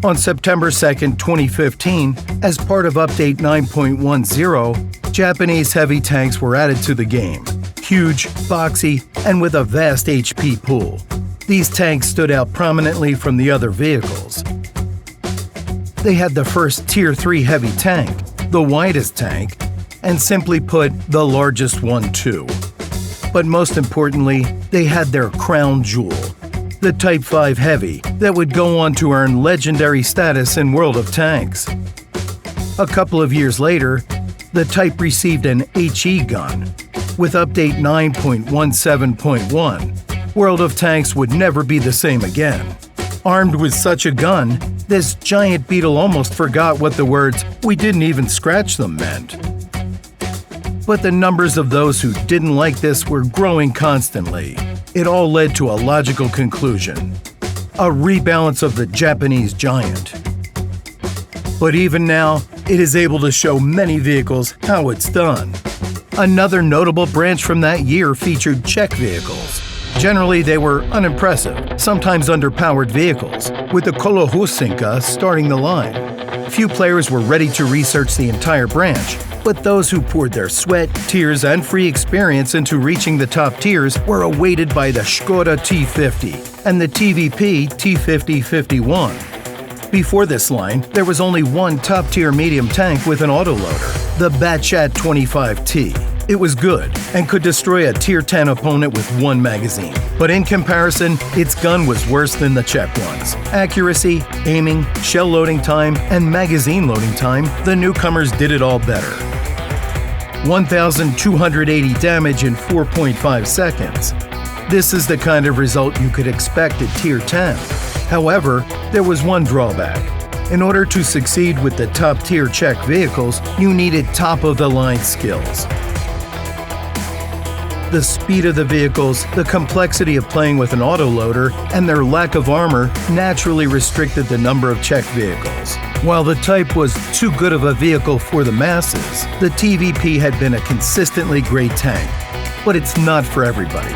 On September 2, 2015, as part of Update 9.10, Japanese heavy tanks were added to the game. Huge, boxy, and with a vast HP pool. These tanks stood out prominently from the other vehicles. They had the first Tier 3 heavy tank, the widest tank, and simply put, the largest one too. But most importantly, they had their crown jewel, the Type 5 Heavy that would go on to earn legendary status in World of Tanks. A couple of years later, the Type received an HE gun. With Update 9.17.1, World of Tanks would never be the same again. Armed with such a gun, this giant beetle almost forgot what the words "we didn't even scratch them" meant. But the numbers of those who didn't like this were growing constantly. It all led to a logical conclusion: a rebalance of the Japanese giant. But even now, it is able to show many vehicles how it's done. Another notable branch from that year featured Czech vehicles. Generally, they were unimpressive, sometimes underpowered vehicles, with the Kolohusinka starting the line. Few players were ready to research the entire branch, but those who poured their sweat, tears, and free experience into reaching the top tiers were awaited by the Škoda T50 and the TVP T50-51. Before this line, there was only one top-tier medium tank with an autoloader, the Batchat 25T. It was good and could destroy a Tier 10 opponent with one magazine. But in comparison, its gun was worse than the Czech ones. Accuracy, aiming, shell loading time, and magazine loading time, the newcomers did it all better. 1,280 damage in 4.5 seconds. This is the kind of result you could expect at Tier 10. However, there was one drawback. In order to succeed with the top-tier Czech vehicles, you needed top-of-the-line skills. The speed of the vehicles, the complexity of playing with an autoloader, and their lack of armor naturally restricted the number of Czech vehicles. While the Type was too good of a vehicle for the masses, the TVP had been a consistently great tank. But it's not for everybody.